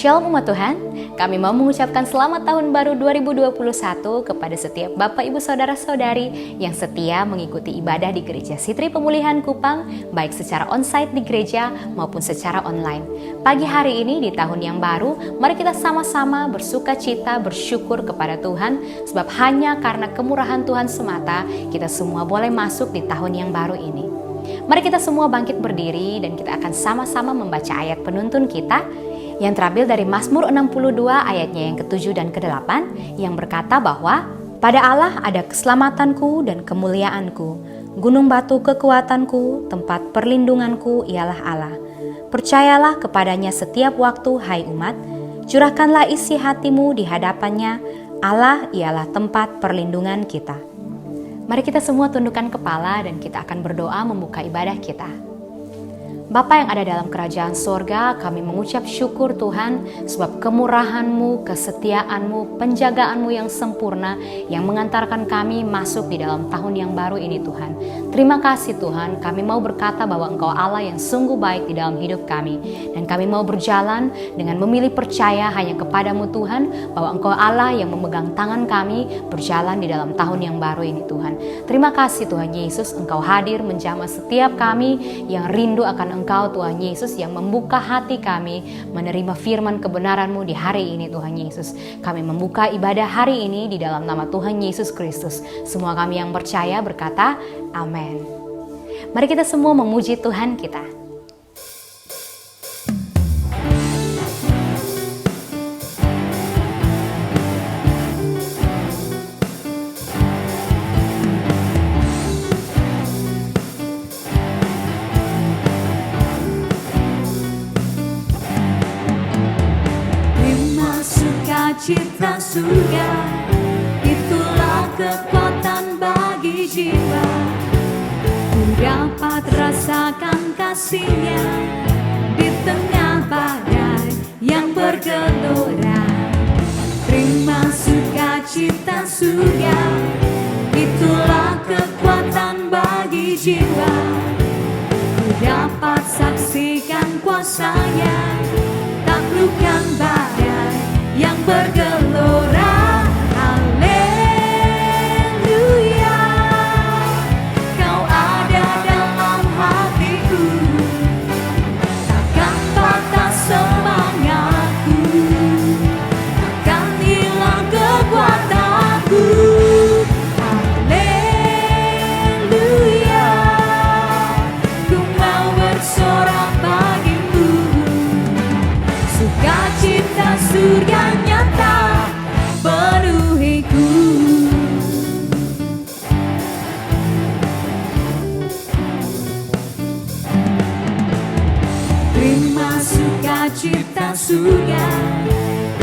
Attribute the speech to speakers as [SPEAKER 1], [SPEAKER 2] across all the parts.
[SPEAKER 1] Shalom umat Tuhan, kami mau mengucapkan selamat tahun baru 2021 kepada setiap Bapak Ibu Saudara-saudari yang setia mengikuti ibadah di Gereja Sitri Pemulihan Kupang, baik secara onsite di gereja maupun secara online. Pagi hari ini di tahun yang baru, mari kita sama-sama bersuka cita, bersyukur kepada Tuhan, sebab hanya karena kemurahan Tuhan semata, kita semua boleh masuk di tahun yang baru ini. Mari kita semua bangkit berdiri dan kita akan sama-sama membaca ayat penuntun kita yang terambil dari Mazmur 62 ayatnya yang ke-7 dan ke-8 yang berkata bahwa pada Allah ada keselamatanku dan kemuliaanku, gunung batu kekuatanku, tempat perlindunganku ialah Allah. Percayalah kepadanya setiap waktu, hai umat, curahkanlah isi hatimu di hadapannya, Allah ialah tempat perlindungan kita. Mari kita semua tundukkan kepala dan kita akan berdoa membuka ibadah kita. Bapa yang ada dalam kerajaan sorga, kami mengucap syukur Tuhan sebab kemurahan-Mu, kesetiaan-Mu, penjagaan-Mu yang sempurna yang mengantarkan kami masuk di dalam tahun yang baru ini Tuhan. Terima kasih Tuhan, kami mau berkata bahwa Engkau Allah yang sungguh baik di dalam hidup kami. Dan kami mau berjalan dengan memilih percaya hanya kepadamu Tuhan, bahwa Engkau Allah yang memegang tangan kami berjalan di dalam tahun yang baru ini Tuhan. Terima kasih Tuhan Yesus, Engkau hadir menjamah setiap kami yang rindu akan Engkau Tuhan Yesus yang membuka hati kami menerima firman kebenaran-Mu di hari ini Tuhan Yesus. Kami membuka ibadah hari ini di dalam nama Tuhan Yesus Kristus. Semua kami yang percaya berkata amin. Mari kita semua memuji Tuhan kita.
[SPEAKER 2] Cita surga, itulah kekuatan bagi jiwa. Ku dapat rasakan kasih-Nya di tengah badai yang bergelora. Terima sukacita surga, itulah kekuatan bagi jiwa. Ku dapat saksikan kuasa-Nya, taklukkan badai yang bergelora. Haleluya, Kau ada dalam hatiku, takkan patah semangatku, takkan hilang kekuatanku. Haleluya, ku mau bersorak bagimu, sukacita surga nyata penuhiku. Terima sukacita surga,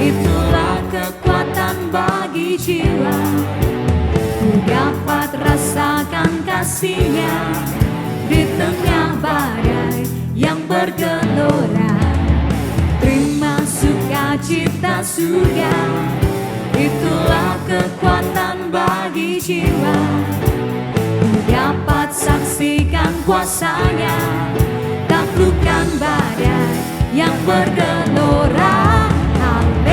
[SPEAKER 2] itulah kekuatan bagi jiwa. Ku dapat rasakan kasih-Nya di tengah badai yang bergelora. Terima sukacita surga, itulah kekuatan bagi jiwa. Ku dapat saksikan kuasa-Nya, taklukkan badai yang bergelora. Haleluya,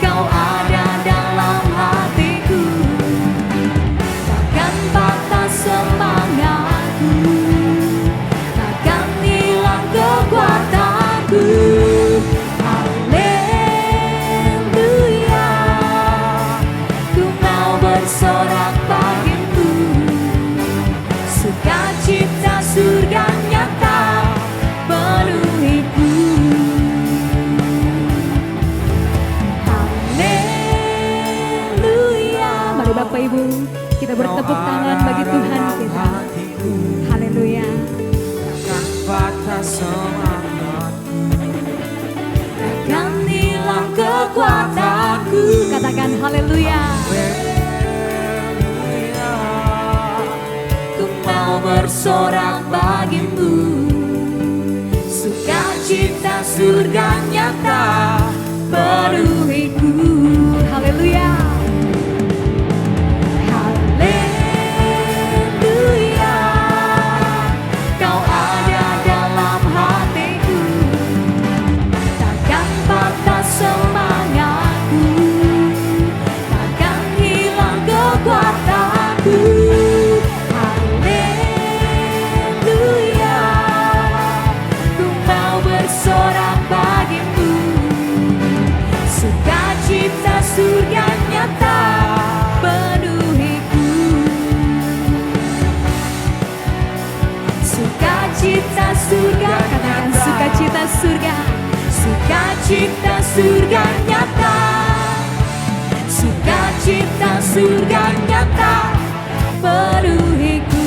[SPEAKER 2] Kau ada dalam hatiku, takkan patah semangatku, takkan hilang kekuatanku. Haleluya, ku mau bersorak bagimu, sukacita surga nyata penuhiku. Haleluya. Mari Bapak Ibu kita bertepuk tangan bagi Tuhan kita. Haleluya.
[SPEAKER 3] Patah semangatku,
[SPEAKER 2] Takkan hilang kekuatanku. Katakan haleluya.
[SPEAKER 3] haleluya.
[SPEAKER 2] Ku mau bersorak bagimu, sukacita surga nyata penuhiku. Haleluya. Haleluya, Kau ada dalam hatiku. surga,
[SPEAKER 3] Sukacita surga nyata, sukacita surga nyata
[SPEAKER 2] penuhiku.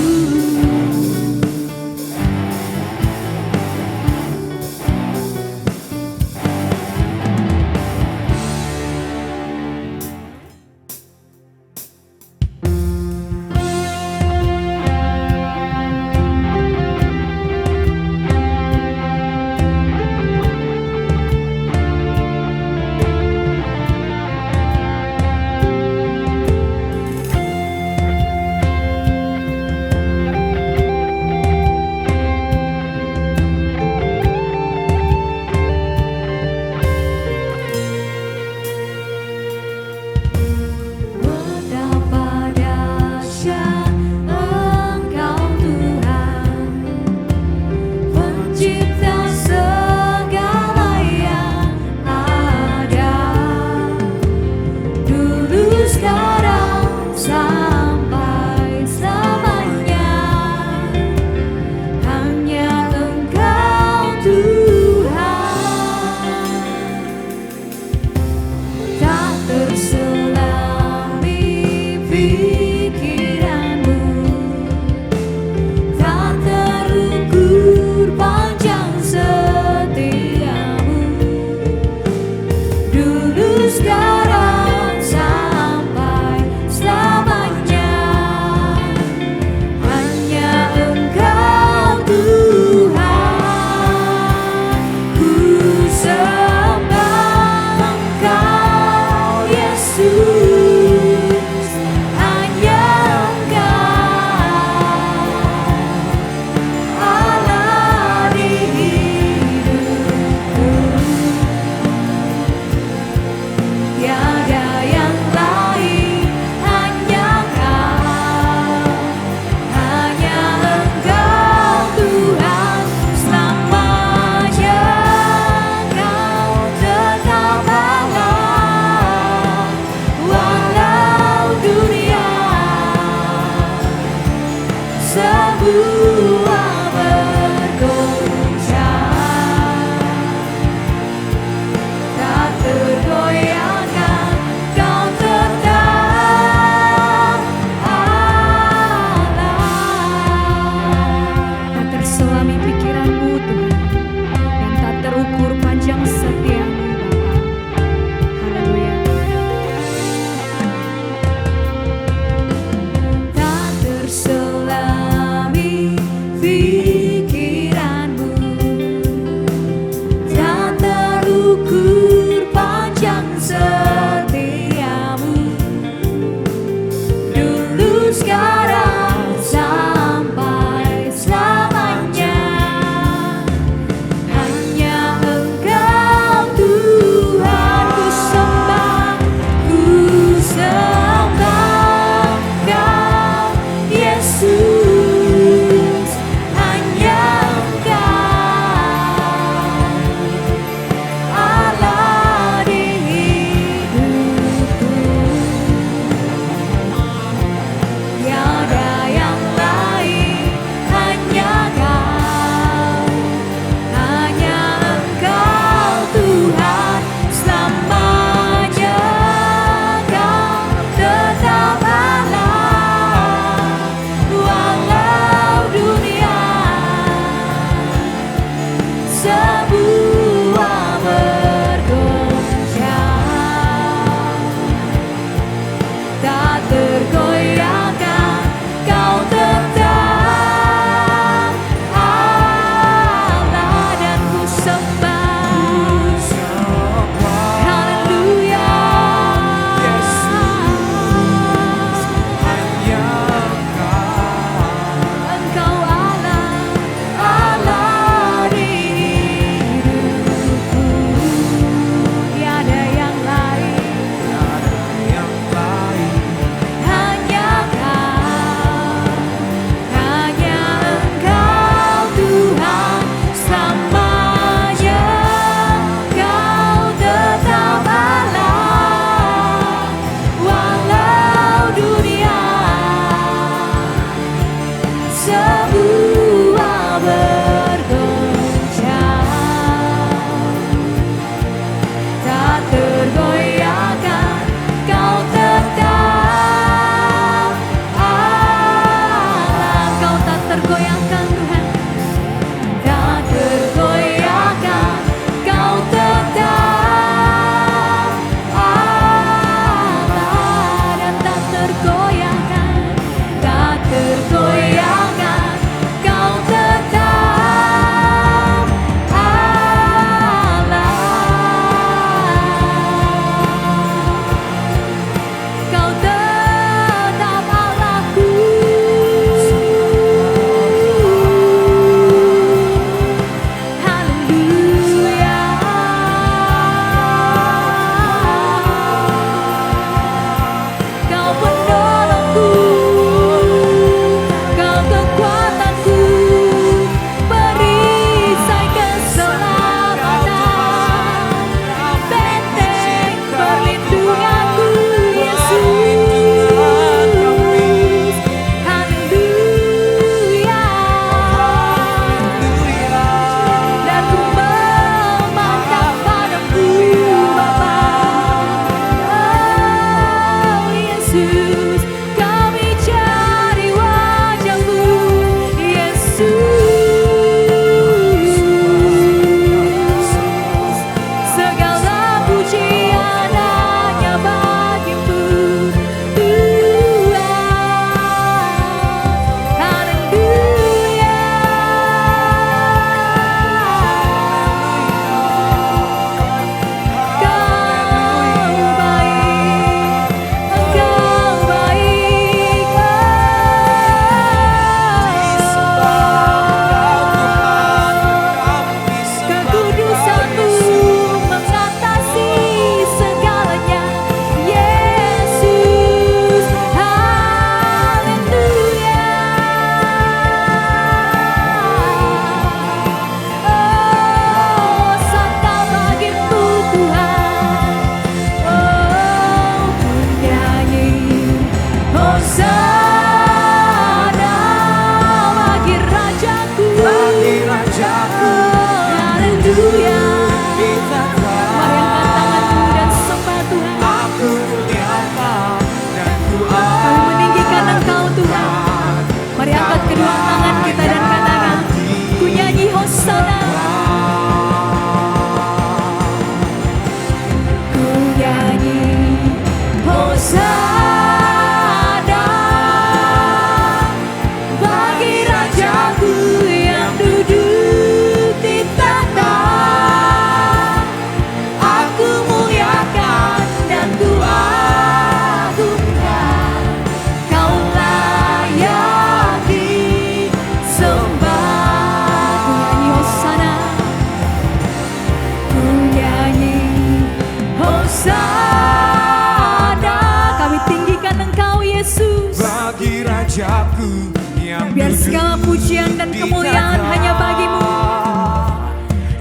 [SPEAKER 3] Hosana.
[SPEAKER 2] Kami tinggikan Engkau Yesus.
[SPEAKER 3] Bagi Rajaku yang
[SPEAKER 2] Biar
[SPEAKER 3] duduk
[SPEAKER 2] segala pujian dan
[SPEAKER 3] di
[SPEAKER 2] kemuliaan
[SPEAKER 3] tanah.
[SPEAKER 2] hanya bagi-Mu.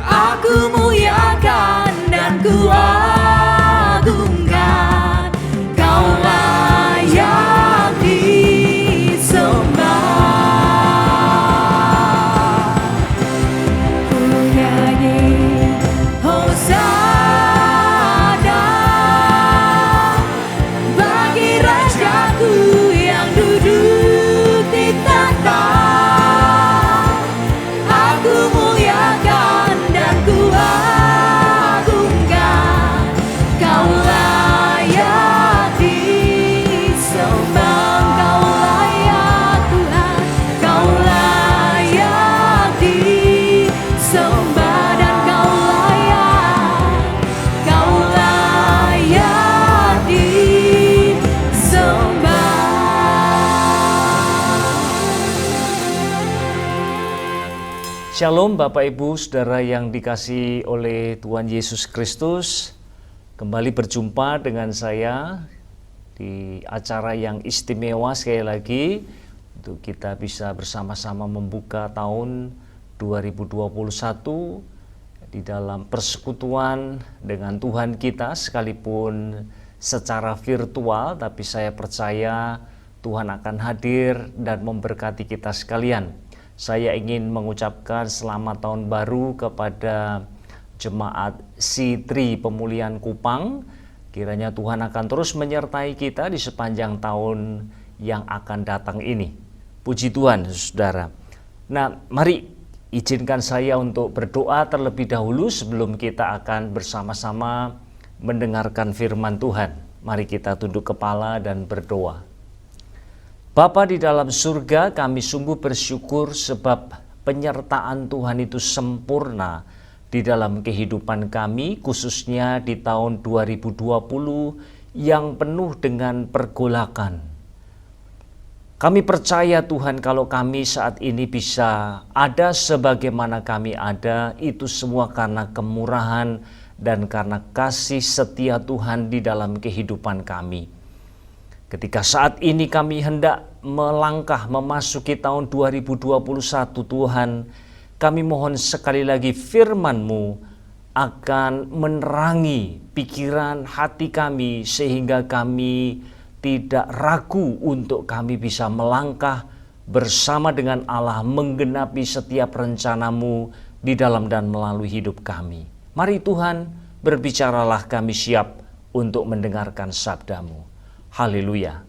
[SPEAKER 3] Aku muliakan dan kuagungkan, Kau layak disembah.
[SPEAKER 2] Ku nyanyi
[SPEAKER 3] Hosana bagi Rajaku yang duduk di tahta. Aku muliakan dan kuagungkan, Kau layak disembah. Kau layak Tuhan, Kau layak disembah, dan Kau layak disembah.
[SPEAKER 4] Shalom Bapak Ibu Saudara yang dikasihi oleh Tuhan Yesus Kristus. Kembali berjumpa dengan saya di acara yang istimewa sekali lagi untuk kita bisa bersama-sama membuka tahun 2021 di dalam persekutuan dengan Tuhan kita, sekalipun secara virtual, tapi saya percaya Tuhan akan hadir dan memberkati kita sekalian. Saya ingin mengucapkan selamat tahun baru kepada Jemaat Sitri Pemulihan Kupang. Kiranya Tuhan akan terus menyertai kita di sepanjang tahun yang akan datang ini. Puji Tuhan, saudara. Nah, mari izinkan saya untuk berdoa terlebih dahulu sebelum kita akan bersama-sama mendengarkan firman Tuhan. Mari kita tunduk kepala dan berdoa. Bapa di dalam surga, kami sungguh bersyukur sebab penyertaan Tuhan itu sempurna di dalam kehidupan kami, khususnya di tahun 2020 yang penuh dengan pergolakan. Kami percaya Tuhan, kalau kami saat ini bisa ada sebagaimana kami ada, itu semua karena kemurahan dan karena kasih setia Tuhan di dalam kehidupan kami. Ketika saat ini kami hendak melangkah memasuki tahun 2021, Tuhan, kami mohon sekali lagi firman-Mu akan menerangi pikiran hati kami sehingga kami tidak ragu untuk kami bisa melangkah bersama dengan Allah menggenapi setiap rencana-Mu di dalam dan melalui hidup kami. Mari Tuhan, berbicaralah, kami siap untuk mendengarkan sabda-Mu. Haleluya.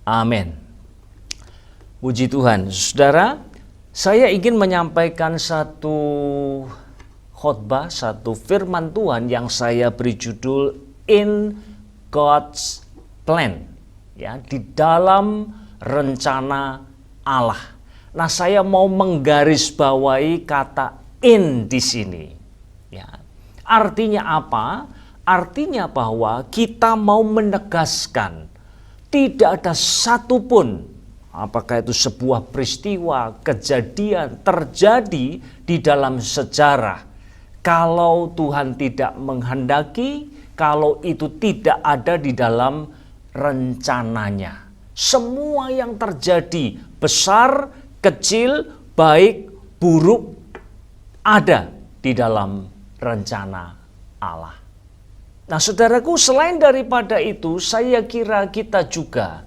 [SPEAKER 4] Amin. Puji Tuhan. Saudara, saya ingin menyampaikan satu khotbah, satu firman Tuhan yang saya beri judul In God's Plan, ya, di dalam rencana Allah. Nah, saya mau menggarisbawahi kata in di sini. Ya. Artinya apa? Artinya bahwa kita mau menegaskan tidak ada satupun, apakah itu sebuah peristiwa, kejadian terjadi di dalam sejarah, kalau Tuhan tidak menghendaki, kalau itu tidak ada di dalam rencananya. Semua yang terjadi, besar, kecil, baik, buruk, ada di dalam rencana Allah. Nah, saudaraku, selain daripada itu, saya kira kita juga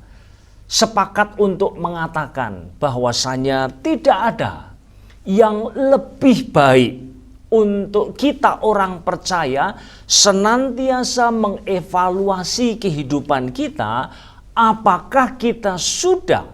[SPEAKER 4] sepakat untuk mengatakan bahwasanya tidak ada yang lebih baik untuk kita orang percaya senantiasa mengevaluasi kehidupan kita, apakah kita sudah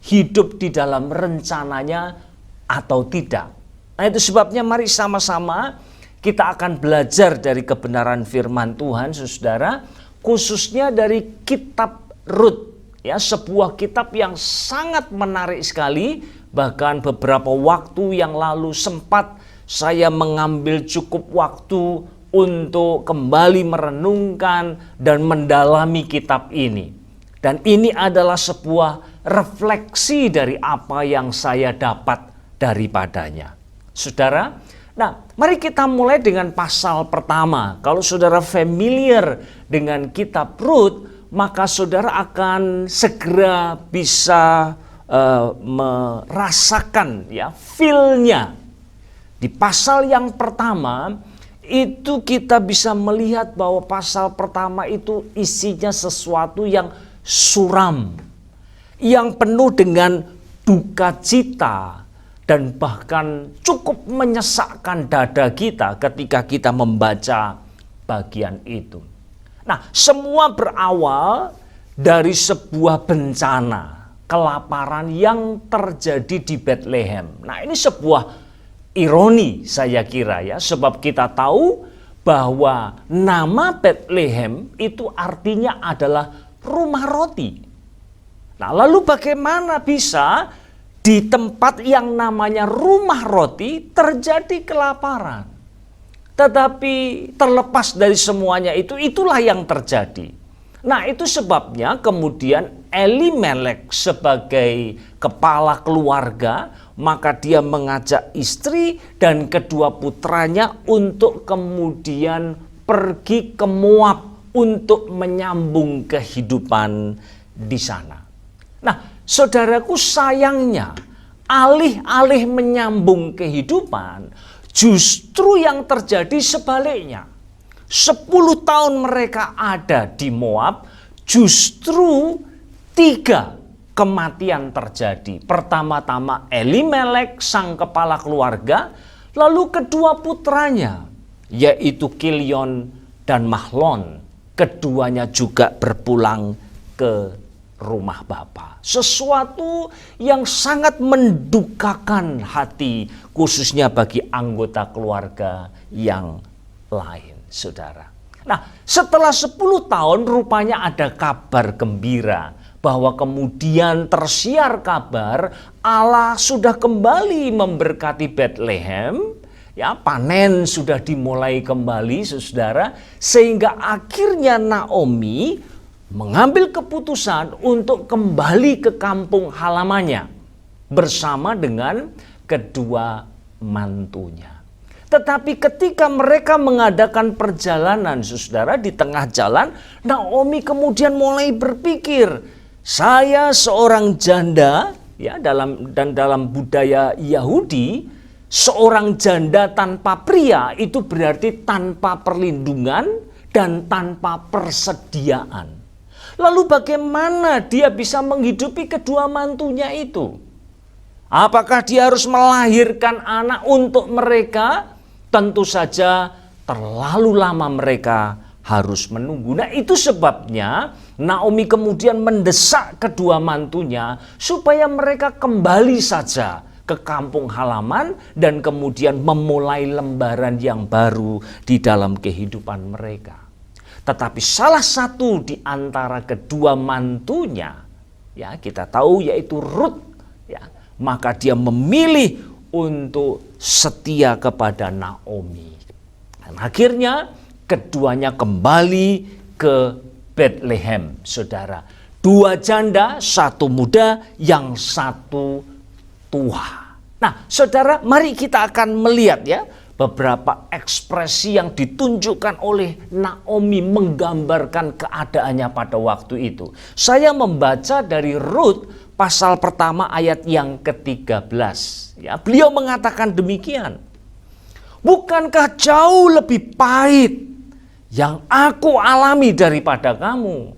[SPEAKER 4] hidup di dalam rencananya atau tidak. Nah, itu sebabnya mari sama-sama kita akan belajar dari kebenaran firman Tuhan, saudara, khususnya dari kitab Rut, ya, sebuah kitab yang sangat menarik sekali. Bahkan beberapa waktu yang lalu sempat saya mengambil cukup waktu untuk kembali merenungkan dan mendalami kitab ini. Dan ini adalah sebuah refleksi dari apa yang saya dapat daripadanya. Saudara, Nah, mari kita mulai dengan pasal pertama. Kalau saudara familiar dengan kitab Rut, maka saudara akan segera bisa merasakan ya feel-nya. Di pasal yang pertama itu kita bisa melihat bahwa pasal pertama itu isinya sesuatu yang suram, yang penuh dengan duka cita, dan bahkan cukup menyesakkan dada kita ketika kita membaca bagian itu. Nah, semua berawal dari sebuah bencana kelaparan yang terjadi di Bethlehem. Nah, ini sebuah ironi saya kira ya, sebab kita tahu bahwa nama Bethlehem itu artinya adalah rumah roti. Nah, lalu bagaimana bisa di tempat yang namanya rumah roti terjadi kelaparan? Tetapi terlepas dari semuanya itu, itulah yang terjadi. Nah, itu sebabnya kemudian Elimelek sebagai kepala keluarga, maka dia mengajak istri dan kedua putranya untuk kemudian pergi ke Moab untuk menyambung kehidupan di sana. Nah, saudaraku, sayangnya alih-alih menyambung kehidupan, justru yang terjadi sebaliknya. 10 tahun mereka ada di Moab, justru 3 kematian terjadi. Pertama-tama Elimelek sang kepala keluarga, lalu kedua putranya yaitu Kilion dan Mahlon. Keduanya juga berpulang ke rumah bapa. Sesuatu yang sangat mendukakan hati, khususnya bagi anggota keluarga yang lain, saudara. Nah, setelah 10 tahun rupanya ada kabar gembira bahwa kemudian tersiar kabar Allah sudah kembali memberkati Bethlehem. Ya, panen sudah dimulai kembali, saudara, sehingga akhirnya Naomi mengambil keputusan untuk kembali ke kampung halamannya bersama dengan kedua mantunya. Tetapi ketika mereka mengadakan perjalanan, saudara, di tengah jalan, Naomi kemudian mulai berpikir, saya seorang janda, ya, dalam budaya Yahudi, seorang janda tanpa pria itu berarti tanpa perlindungan dan tanpa persediaan. Lalu bagaimana dia bisa menghidupi kedua mantunya itu? Apakah dia harus melahirkan anak untuk mereka? Tentu saja terlalu lama mereka harus menunggu. Nah, itu sebabnya Naomi kemudian mendesak kedua mantunya supaya mereka kembali saja ke kampung halaman dan kemudian memulai lembaran yang baru di dalam kehidupan mereka. Tetapi salah satu di antara kedua mantunya, ya kita tahu yaitu Rut, ya, maka dia memilih untuk setia kepada Naomi. Dan akhirnya keduanya kembali ke Bethlehem, saudara. 2 janda, 1 muda, yang 1 tua. Nah, saudara, mari kita akan melihat ya beberapa ekspresi yang ditunjukkan oleh Naomi menggambarkan keadaannya pada waktu itu. Saya membaca dari Rut pasal pertama ayat yang ke-13. Ya, beliau mengatakan demikian. Bukankah jauh lebih pahit yang aku alami daripada kamu?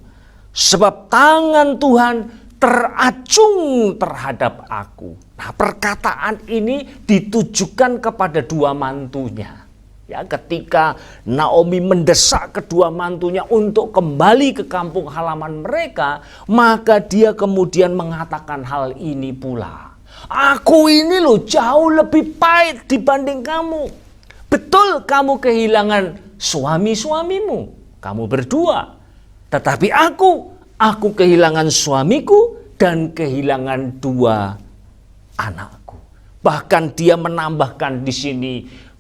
[SPEAKER 4] Sebab tangan Tuhan teracung terhadap aku. Nah, perkataan ini ditujukan kepada 2 mantunya. Ya, ketika Naomi mendesak kedua mantunya untuk kembali ke kampung halaman mereka, maka dia kemudian mengatakan hal ini pula. Aku ini loh jauh lebih pahit dibanding kamu. Betul kamu kehilangan suami-suamimu, kamu berdua. Tetapi aku kehilangan suamiku dan kehilangan 2 anakku. Bahkan dia menambahkan di sini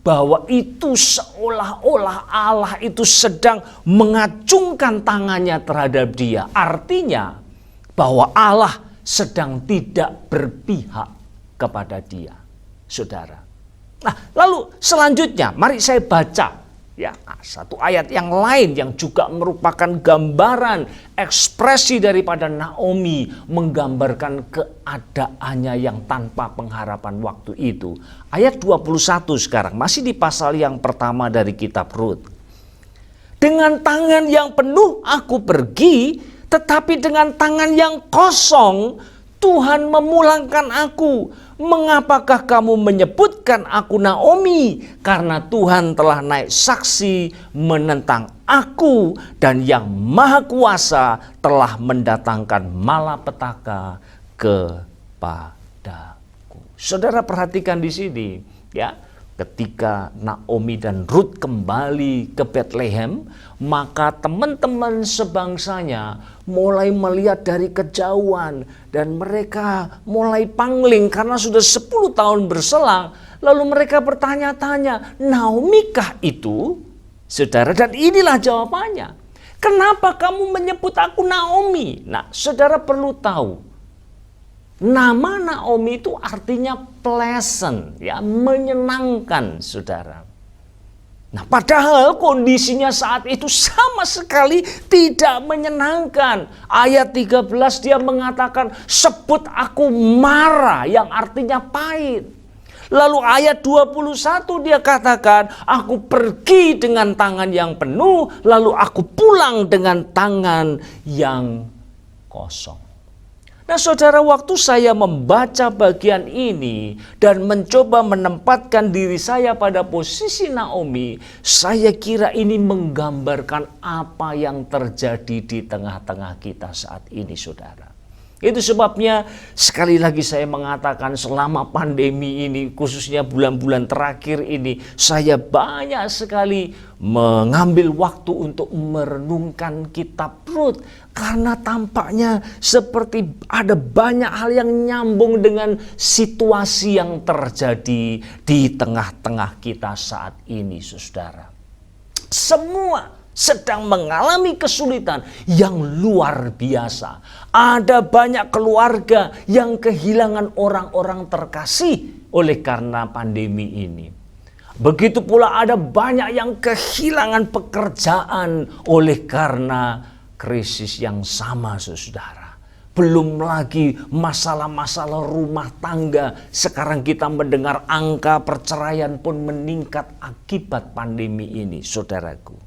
[SPEAKER 4] bahwa itu seolah-olah Allah itu sedang mengacungkan tangannya terhadap dia. Artinya bahwa Allah sedang tidak berpihak kepada dia. Saudara, Nah, lalu selanjutnya mari saya baca ya satu ayat yang lain yang juga merupakan gambaran ekspresi daripada Naomi, menggambarkan keadaannya yang tanpa pengharapan waktu itu. Ayat 21 sekarang, masih di pasal yang pertama dari kitab Rut. Dengan tangan yang penuh aku pergi, tetapi dengan tangan yang kosong Tuhan memulangkan aku. Mengapakah kamu menyebutkan aku Naomi? Karena Tuhan telah naik saksi menentang aku, dan Yang Maha Kuasa telah mendatangkan malapetaka kepadaku. Saudara perhatikan di sini ya. Ketika Naomi dan Rut kembali ke Bethlehem, maka teman-teman sebangsanya mulai melihat dari kejauhan dan mereka mulai pangling karena sudah 10 tahun berselang. Lalu mereka bertanya-tanya, Naomi kah itu? Saudara, dan inilah jawabannya. Kenapa kamu menyebut aku Naomi? Nah, saudara perlu tahu, nama Naomi itu artinya pleasant, ya, menyenangkan, saudara. Nah, padahal kondisinya saat itu sama sekali tidak menyenangkan. Ayat 13 dia mengatakan, sebut aku Mara, yang artinya pahit. Lalu ayat 21 dia katakan, aku pergi dengan tangan yang penuh, lalu aku pulang dengan tangan yang kosong. Nah, saudara, waktu saya membaca bagian ini dan mencoba menempatkan diri saya pada posisi Naomi, saya kira ini menggambarkan apa yang terjadi di tengah-tengah kita saat ini, saudara. Itu sebabnya sekali lagi saya mengatakan selama pandemi ini, khususnya bulan-bulan terakhir ini, saya banyak sekali mengambil waktu untuk merenungkan kitab Rut. Karena tampaknya seperti ada banyak hal yang nyambung dengan situasi yang terjadi di tengah-tengah kita saat ini, saudara. Semua sedang mengalami kesulitan yang luar biasa. Ada banyak keluarga yang kehilangan orang-orang terkasih oleh karena pandemi ini. Begitu pula ada banyak yang kehilangan pekerjaan oleh karena krisis yang sama, saudara. Belum lagi masalah-masalah rumah tangga. Sekarang kita mendengar angka perceraian pun meningkat akibat pandemi ini, saudaraku.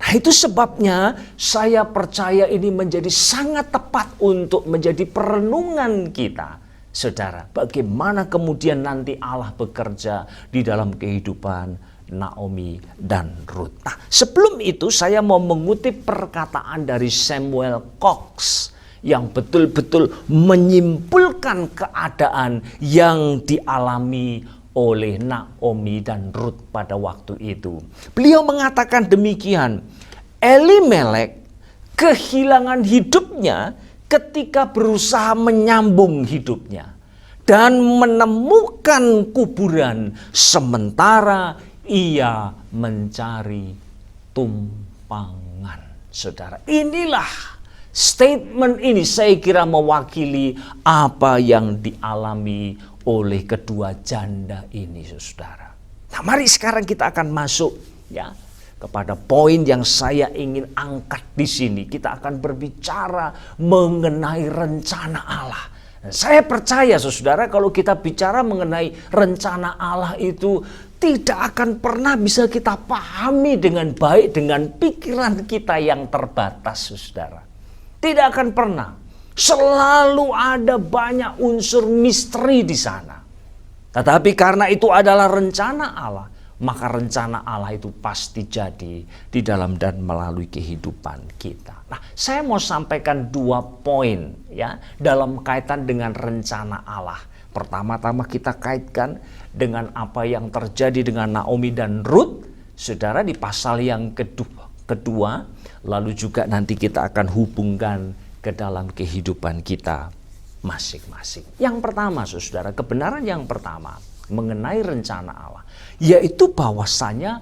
[SPEAKER 4] Nah, itu sebabnya saya percaya ini menjadi sangat tepat untuk menjadi perenungan kita, saudara. Bagaimana kemudian nanti Allah bekerja di dalam kehidupan Naomi dan Rut. Nah, sebelum itu saya mau mengutip perkataan dari Samuel Cox yang betul-betul menyimpulkan keadaan yang dialami oleh Naomi dan Rut pada waktu itu. Beliau mengatakan demikian, Elimelek kehilangan hidupnya ketika berusaha menyambung hidupnya dan menemukan kuburan sementara ia mencari tumpangan. Saudara, inilah statement ini saya kira mewakili apa yang dialami oleh kedua janda ini, saudara. Nah, mari sekarang kita akan masuk ya kepada poin yang saya ingin angkat di sini. Kita akan berbicara mengenai rencana Allah. Dan saya percaya, saudara, kalau kita bicara mengenai rencana Allah itu tidak akan pernah bisa kita pahami dengan baik dengan pikiran kita yang terbatas, saudara. Tidak akan pernah. Selalu ada banyak unsur misteri di sana. Tetapi karena itu adalah rencana Allah, maka rencana Allah itu pasti jadi di dalam dan melalui kehidupan kita. Nah, saya mau sampaikan 2 poin ya dalam kaitan dengan rencana Allah. Pertama-tama kita kaitkan dengan apa yang terjadi dengan Naomi dan Rut, saudara, di pasal yang kedua, lalu juga nanti kita akan hubungkan ke dalam kehidupan kita masing-masing. Yang pertama, saudara, kebenaran yang pertama mengenai rencana Allah, yaitu bahwasanya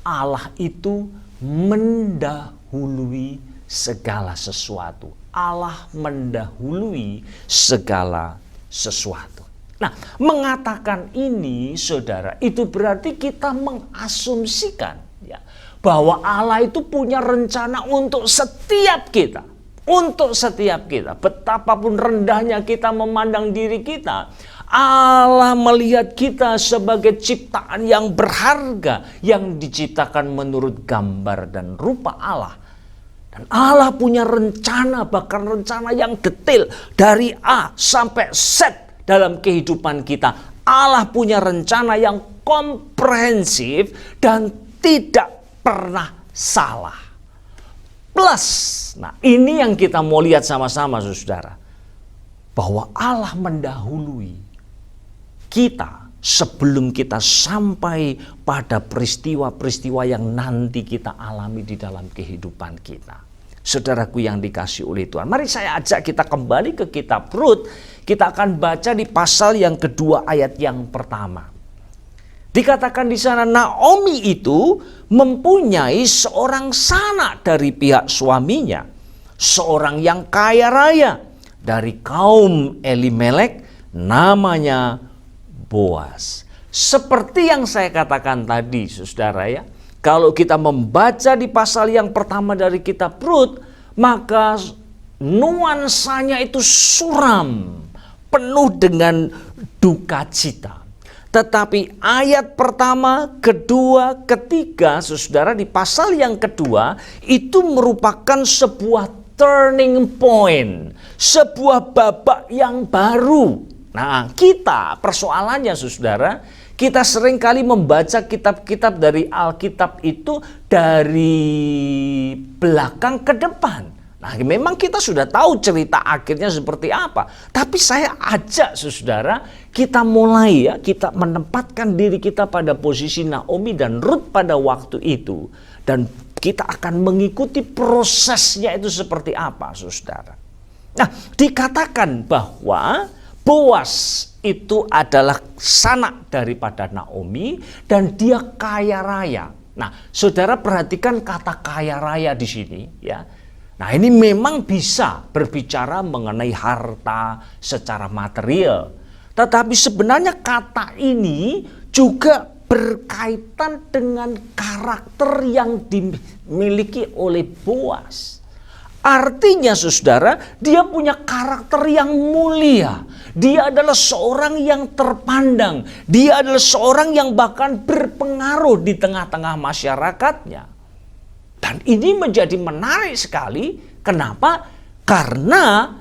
[SPEAKER 4] Allah itu mendahului segala sesuatu. Allah mendahului segala sesuatu. Nah, mengatakan ini, saudara, itu berarti kita mengasumsikan ya, bahwa Allah itu punya rencana untuk setiap kita. Untuk setiap kita, betapapun rendahnya kita memandang diri kita, Allah melihat kita sebagai ciptaan yang berharga, yang diciptakan menurut gambar dan rupa Allah. Dan Allah punya rencana, bahkan rencana yang detail dari A sampai Z dalam kehidupan kita. Allah punya rencana yang komprehensif dan tidak pernah salah. Plus, nah ini yang kita mau lihat sama-sama, saudara, bahwa Allah mendahului kita sebelum kita sampai pada peristiwa-peristiwa yang nanti kita alami di dalam kehidupan kita. Saudaraku yang dikasihi oleh Tuhan, mari saya ajak kita kembali ke kitab Rut. Kita akan baca di pasal yang kedua ayat yang pertama. Dikatakan di sana, Naomi itu mempunyai seorang sanak dari pihak suaminya, seorang yang kaya raya dari kaum Elimelek, namanya Boas. Seperti yang saya katakan tadi, saudara ya, kalau kita membaca di pasal yang pertama dari kitab Rut, maka nuansanya itu suram, penuh dengan duka cita. Tetapi ayat pertama, kedua, ketiga, saudara, di pasal yang kedua itu merupakan sebuah turning point, sebuah babak yang baru. Nah, kita persoalannya, saudara, kita seringkali membaca kitab-kitab dari Alkitab itu dari belakang ke depan. Nah, memang kita sudah tahu cerita akhirnya seperti apa. Tapi saya ajak saudara, kita mulai ya, kita menempatkan diri kita pada posisi Naomi dan Rut pada waktu itu. Dan kita akan mengikuti prosesnya itu seperti apa, saudara. Nah, dikatakan bahwa Boas itu adalah sanak daripada Naomi dan dia kaya raya. Nah, saudara perhatikan kata kaya raya di sini ya. Nah, ini memang bisa berbicara mengenai harta secara material. Tetapi sebenarnya kata ini juga berkaitan dengan karakter yang dimiliki oleh Boas. Artinya, saudara, dia punya karakter yang mulia. Dia adalah seorang yang terpandang. Dia adalah seorang yang bahkan berpengaruh di tengah-tengah masyarakatnya. Dan ini menjadi menarik sekali. Kenapa? Karena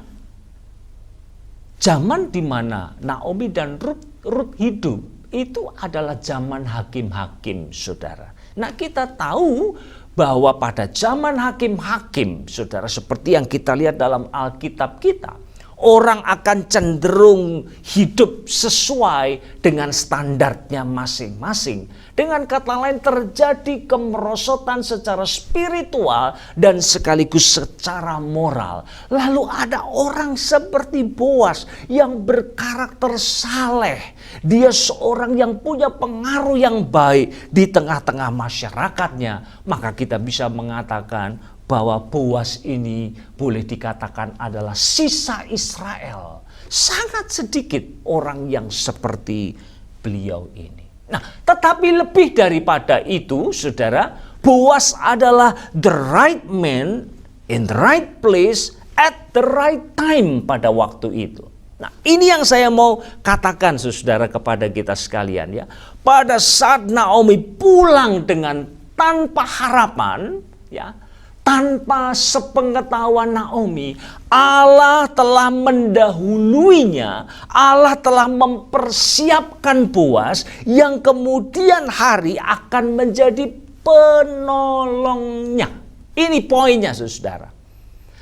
[SPEAKER 4] zaman di mana Naomi dan Rut hidup itu adalah zaman hakim-hakim, saudara. Nah, kita tahu bahwa pada zaman hakim-hakim, saudara, seperti yang kita lihat dalam Alkitab kita, orang akan cenderung hidup sesuai dengan standarnya masing-masing. Dengan kata lain, terjadi kemerosotan secara spiritual dan sekaligus secara moral. Lalu ada orang seperti Boas yang berkarakter saleh. Dia seorang yang punya pengaruh yang baik di tengah-tengah masyarakatnya. Maka kita bisa mengatakan bahwa Boas ini boleh dikatakan adalah sisa Israel. Sangat sedikit orang yang seperti beliau ini. Nah, tetapi lebih daripada itu, saudara, Boas adalah the right man in the right place at the right time pada waktu itu. Nah, ini yang saya mau katakan, saudara, kepada kita sekalian ya. Pada saat Naomi pulang dengan tanpa harapan, ya, tanpa sepengetahuan Naomi, Allah telah mendahuluinya, Allah telah mempersiapkan Boas yang kemudian hari akan menjadi penolongnya. Ini poinnya, saudara.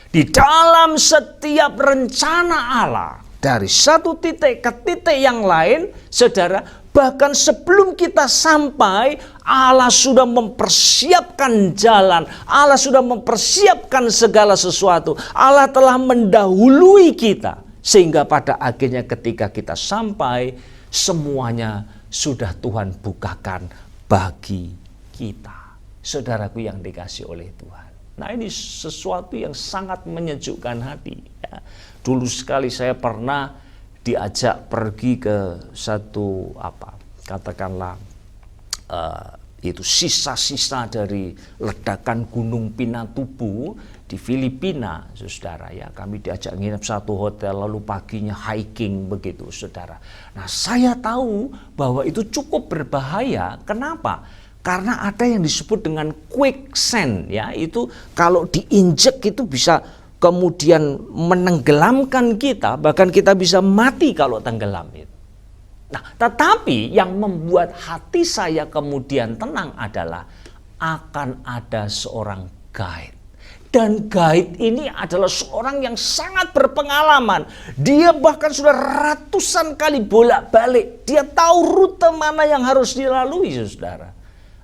[SPEAKER 4] Di dalam setiap rencana Allah, dari satu titik ke titik yang lain, saudara, bahkan sebelum kita sampai, Allah sudah mempersiapkan jalan. Allah sudah mempersiapkan segala sesuatu. Allah telah mendahului kita. Sehingga pada akhirnya ketika kita sampai, semuanya sudah Tuhan bukakan bagi kita. Saudaraku yang dikasihi oleh Tuhan. Nah, ini sesuatu yang sangat menyejukkan hati. Ya. Dulu sekali saya pernah diajak pergi ke satu katakanlah itu sisa-sisa dari ledakan Gunung Pinatubo di Filipina, saudara ya. Kami diajak nginep satu hotel, lalu paginya hiking begitu, saudara. Nah, saya tahu bahwa itu cukup berbahaya. Kenapa? Karena ada yang disebut dengan quicksand, ya. Itu kalau diinjek itu bisa kemudian menenggelamkan kita, bahkan kita bisa mati kalau tenggelam itu. Nah, tetapi yang membuat hati saya kemudian tenang adalah akan ada seorang guide. Dan guide ini adalah seorang yang sangat berpengalaman. Dia bahkan sudah ratusan kali bolak-balik. Dia tahu rute mana yang harus dilalui, saudara.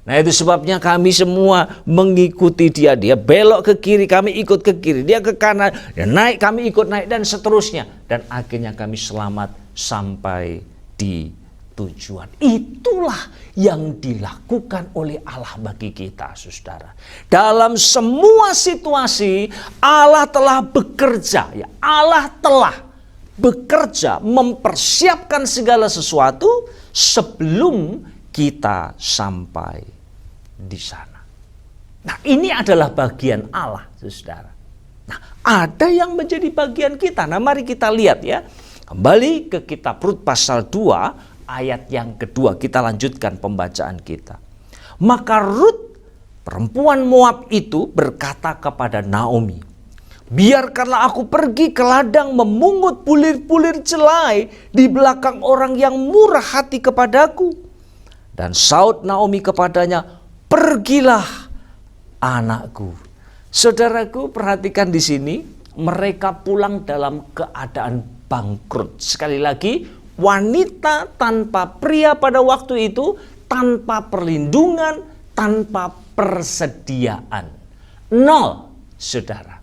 [SPEAKER 4] Nah, itu sebabnya kami semua mengikuti dia. Dia belok ke kiri, kami ikut ke kiri. Dia ke kanan, dia naik, kami ikut naik, dan seterusnya. Dan akhirnya kami selamat sampai di tujuan. Itulah yang dilakukan oleh Allah bagi kita, saudara. Dalam semua situasi Allah telah bekerja, ya. Allah telah bekerja mempersiapkan segala sesuatu sebelum kita sampai di sana. Nah, ini adalah bagian Allah, saudara. Nah, ada yang menjadi bagian kita. Nah, mari kita lihat ya. Kembali ke kitab Rut pasal 2 ayat yang kedua, kita lanjutkan pembacaan kita. Maka Rut, perempuan Moab itu, berkata kepada Naomi, biarkanlah aku pergi ke ladang memungut bulir-bulir jelai di belakang orang yang murah hati kepadaku. Dan saut Naomi kepadanya, pergilah anakku. Saudaraku, perhatikan di sini, mereka pulang dalam keadaan bangkrut. Sekali lagi, wanita tanpa pria pada waktu itu, tanpa perlindungan, tanpa persediaan. Nol, saudara.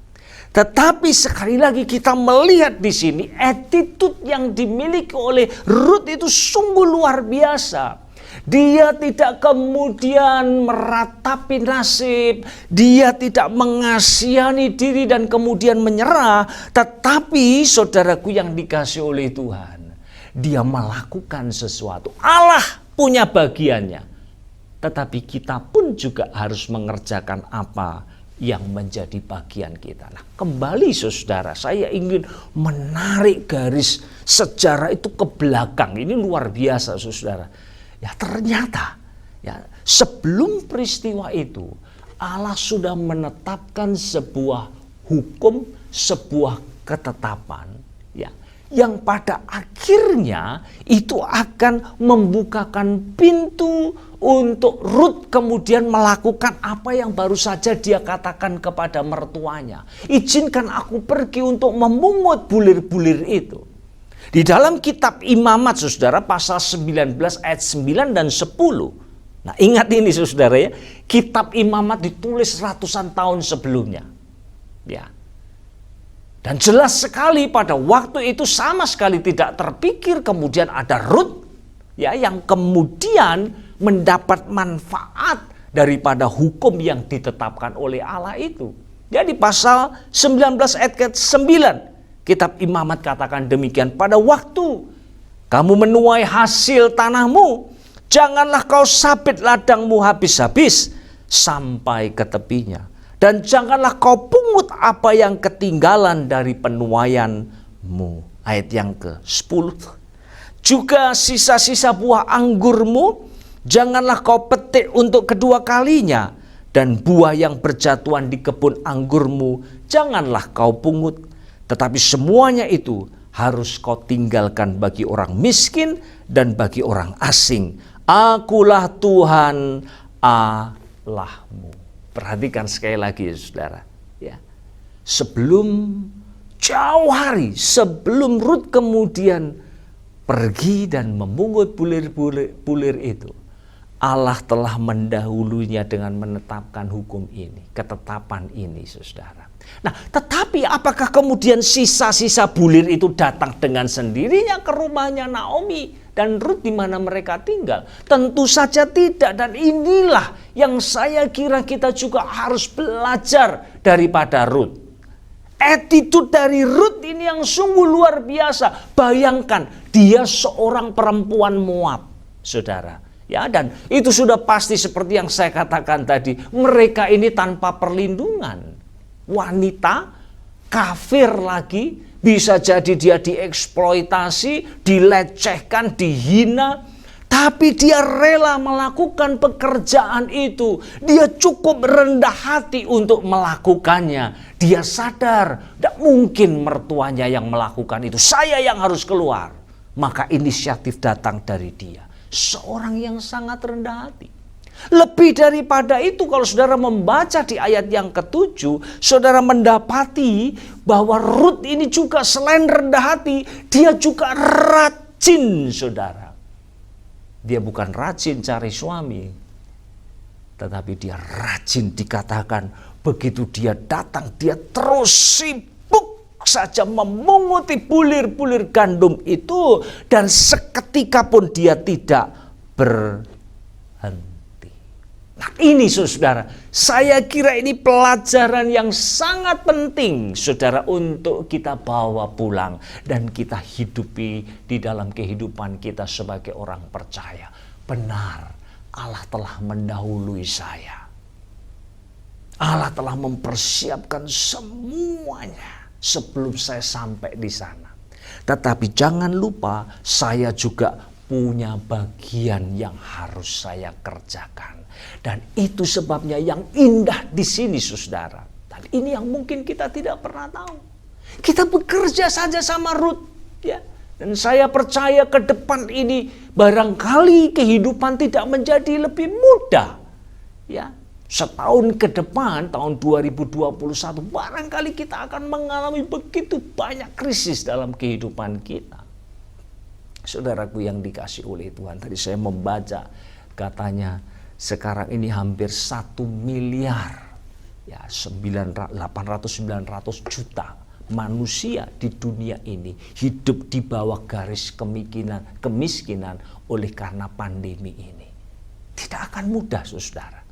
[SPEAKER 4] Tetapi sekali lagi kita melihat di sini, attitude yang dimiliki oleh Rut itu sungguh luar biasa. Dia tidak kemudian meratapi nasib, dia tidak mengasihani diri dan kemudian menyerah. Tetapi saudaraku yang dikasihi oleh Tuhan, dia melakukan sesuatu. Allah punya bagiannya, tetapi kita pun juga harus mengerjakan apa yang menjadi bagian kita. Nah, kembali saudara, saya ingin menarik garis sejarah itu ke belakang. Ini luar biasa, saudara. Ya, ternyata ya, sebelum peristiwa itu Allah sudah menetapkan sebuah hukum, sebuah ketetapan ya, yang pada akhirnya itu akan membukakan pintu untuk Rut kemudian melakukan apa yang baru saja dia katakan kepada mertuanya. Izinkan aku pergi untuk memungut bulir-bulir itu. Di dalam kitab Imamat, saudara, pasal 19 ayat 9 dan 10. Nah, ingat ini saudara ya, kitab Imamat ditulis ratusan tahun sebelumnya. Ya. Dan jelas sekali pada waktu itu sama sekali tidak terpikir kemudian ada Rut ya yang kemudian mendapat manfaat daripada hukum yang ditetapkan oleh Allah itu. Jadi pasal 19 ayat 9 kitab Imamat katakan demikian, pada waktu kamu menuai hasil tanahmu, janganlah kau sabit ladangmu habis-habis sampai ke tepinya. Dan janganlah kau pungut apa yang ketinggalan dari penuaianmu. Ayat yang ke-10. Juga sisa-sisa buah anggurmu, janganlah kau petik untuk kedua kalinya. Dan buah yang berjatuhan di kebun anggurmu, janganlah kau pungut. Tetapi semuanya itu harus kau tinggalkan bagi orang miskin dan bagi orang asing. Akulah Tuhan Allahmu. Perhatikan sekali lagi, saudara. Ya. Sebelum jauh hari, sebelum Rut kemudian pergi dan memungut bulir-bulir itu, Allah telah mendahulunya dengan menetapkan hukum ini, ketetapan ini, saudara. Nah, tetapi apakah kemudian sisa-sisa bulir itu datang dengan sendirinya ke rumahnya Naomi dan Rut di mana mereka tinggal? Tentu saja tidak, dan inilah yang saya kira kita juga harus belajar daripada Rut. Attitude dari Ruth ini yang sungguh luar biasa. Bayangkan, dia seorang perempuan Moab, saudara. Ya, dan itu sudah pasti seperti yang saya katakan tadi. Mereka ini tanpa perlindungan. Wanita, kafir lagi, bisa jadi dia dieksploitasi, dilecehkan, dihina. Tapi dia rela melakukan pekerjaan itu. Dia cukup rendah hati untuk melakukannya. Dia sadar, tidak mungkin mertuanya yang melakukan itu. Saya yang harus keluar. Maka inisiatif datang dari dia. Seorang yang sangat rendah hati. Lebih daripada itu, kalau saudara membaca di ayat yang ke-7, saudara mendapati bahwa Ruth ini juga selain rendah hati, dia juga rajin, saudara. Dia bukan rajin cari suami, tetapi dia rajin, dikatakan begitu dia datang, dia terus sibuk saja memunguti bulir-bulir gandum itu, dan seketika pun dia tidak berhenti. Nah ini saudara, saya kira ini pelajaran yang sangat penting saudara untuk kita bawa pulang dan kita hidupi di dalam kehidupan kita sebagai orang percaya. Benar, Allah telah mendahului saya. Allah telah mempersiapkan semuanya sebelum saya sampai di sana. Tetapi jangan lupa, saya juga punya bagian yang harus saya kerjakan. Dan itu sebabnya yang indah di sini, saudara. Dan ini yang mungkin kita tidak pernah tahu. Kita bekerja saja sama Ruth, ya. Dan saya percaya ke depan ini barangkali kehidupan tidak menjadi lebih mudah, ya. Setahun ke depan, tahun 2021, barangkali kita akan mengalami begitu banyak krisis dalam kehidupan kita. Saudaraku yang dikasih oleh Tuhan, tadi saya membaca katanya sekarang ini hampir 1 miliar, ya 800-900 juta manusia di dunia ini hidup di bawah garis kemiskinan oleh karena pandemi ini. Tidak akan mudah, saudara.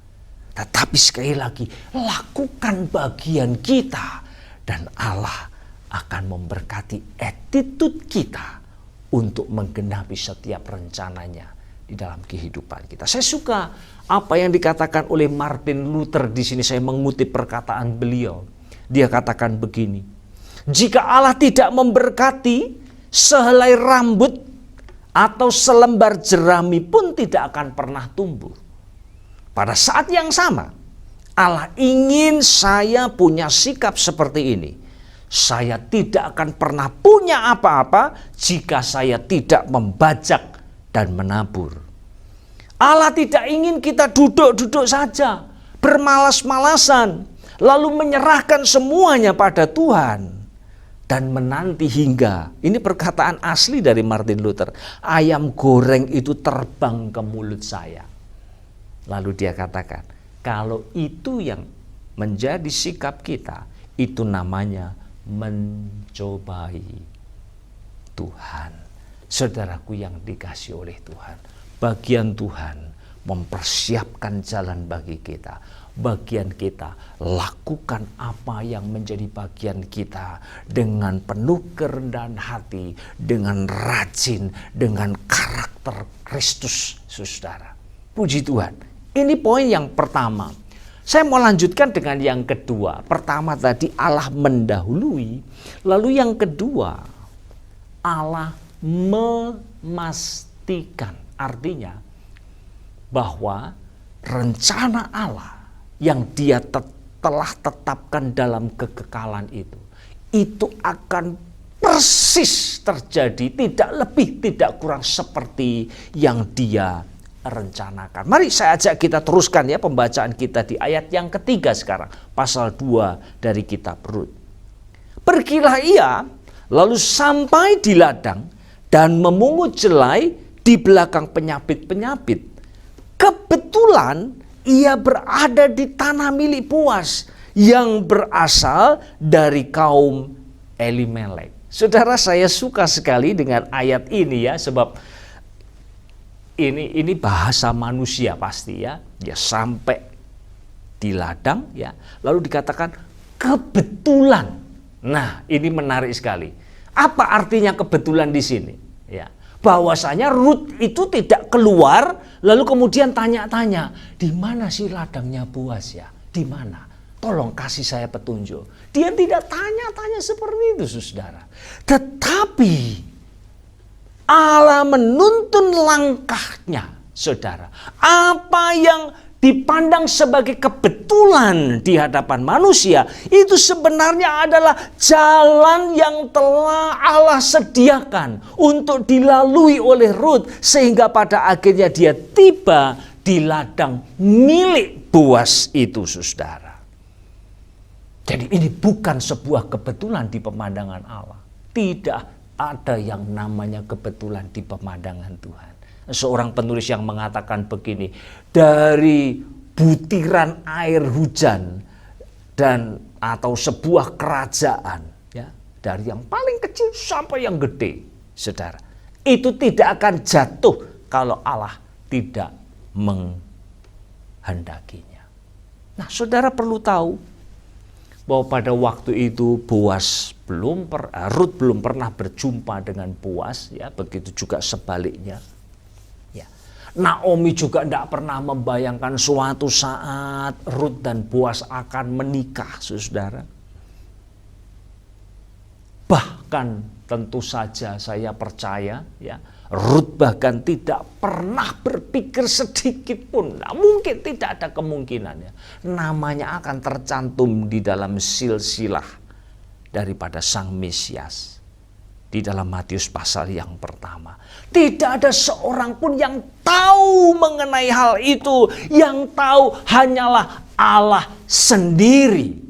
[SPEAKER 4] Tetapi sekali lagi, lakukan bagian kita dan Allah akan memberkati attitude kita untuk menggenapi setiap rencananya di dalam kehidupan kita. Saya suka apa yang dikatakan oleh Martin Luther di sini. Saya mengutip perkataan beliau. Dia katakan begini: jika Allah tidak memberkati, sehelai rambut atau selembar jerami pun tidak akan pernah tumbuh. Pada saat yang sama, Allah ingin saya punya sikap seperti ini. Saya tidak akan pernah punya apa-apa jika saya tidak membajak dan menabur. Allah tidak ingin kita duduk-duduk saja, bermalas-malasan, lalu menyerahkan semuanya pada Tuhan dan menanti hingga, ini perkataan asli dari Martin Luther, ayam goreng itu terbang ke mulut saya. Lalu dia katakan, kalau itu yang menjadi sikap kita, itu namanya mencobai Tuhan. Saudaraku yang dikasih oleh Tuhan, bagian Tuhan mempersiapkan jalan bagi kita. Bagian kita, lakukan apa yang menjadi bagian kita dengan penuh kerendahan hati, dengan rajin, dengan karakter Kristus, saudara. Puji Tuhan. Ini poin yang pertama. Saya mau lanjutkan dengan yang kedua. Pertama tadi Allah mendahului. Lalu yang kedua, Allah memastikan. Artinya bahwa rencana Allah yang dia telah tetapkan dalam kekekalan itu akan persis terjadi, tidak lebih tidak kurang seperti yang dia rencanakan. Mari saya ajak kita teruskan ya pembacaan kita di ayat yang ketiga sekarang, pasal 2 dari kitab Rut. Pergilah ia lalu sampai di ladang dan memungut jelai di belakang penyapit-penyapit. Kebetulan ia berada di tanah milik Boas yang berasal dari kaum Elimelek. Saudara, saya suka sekali dengan ayat ini ya, sebab ini bahasa manusia pasti ya. Dia sampai di ladang ya, lalu dikatakan kebetulan Nah, ini menarik sekali. Apa artinya kebetulan di sini? Ya, bahwasanya Rut itu tidak keluar lalu kemudian tanya-tanya, di mana sih ladangnya Boas ya? Di mana? Tolong kasih saya petunjuk. Dia tidak tanya-tanya seperti itu, saudara. Tetapi Allah menuntun langkahnya, saudara. Apa yang dipandang sebagai kebetulan di hadapan manusia, itu sebenarnya adalah jalan yang telah Allah sediakan untuk dilalui oleh Rut, sehingga pada akhirnya dia tiba di ladang milik Boas itu, saudara. Jadi ini bukan sebuah kebetulan di pemandangan Allah. Tidak ada yang namanya kebetulan di pemandangan Tuhan. Seorang penulis yang mengatakan begini, dari butiran air hujan dan atau sebuah kerajaan, ya, dari yang paling kecil sampai yang gede, saudara, itu tidak akan jatuh kalau Allah tidak menghendakinya. Nah, saudara perlu tahu bahwa pada waktu itu Rut belum pernah berjumpa dengan Boas, ya, begitu juga sebaliknya. Ya. Naomi juga tidak pernah membayangkan suatu saat Rut dan Boas akan menikah, saudara. Bahkan tentu saja saya percaya, ya, Rut bahkan tidak pernah berpikir sedikit pun, nah, mungkin tidak ada kemungkinannya namanya akan tercantum di dalam silsilah daripada Sang Mesias di dalam Matius pasal yang pertama. Tidak ada seorang pun yang tahu mengenai hal itu, yang tahu hanyalah Allah sendiri.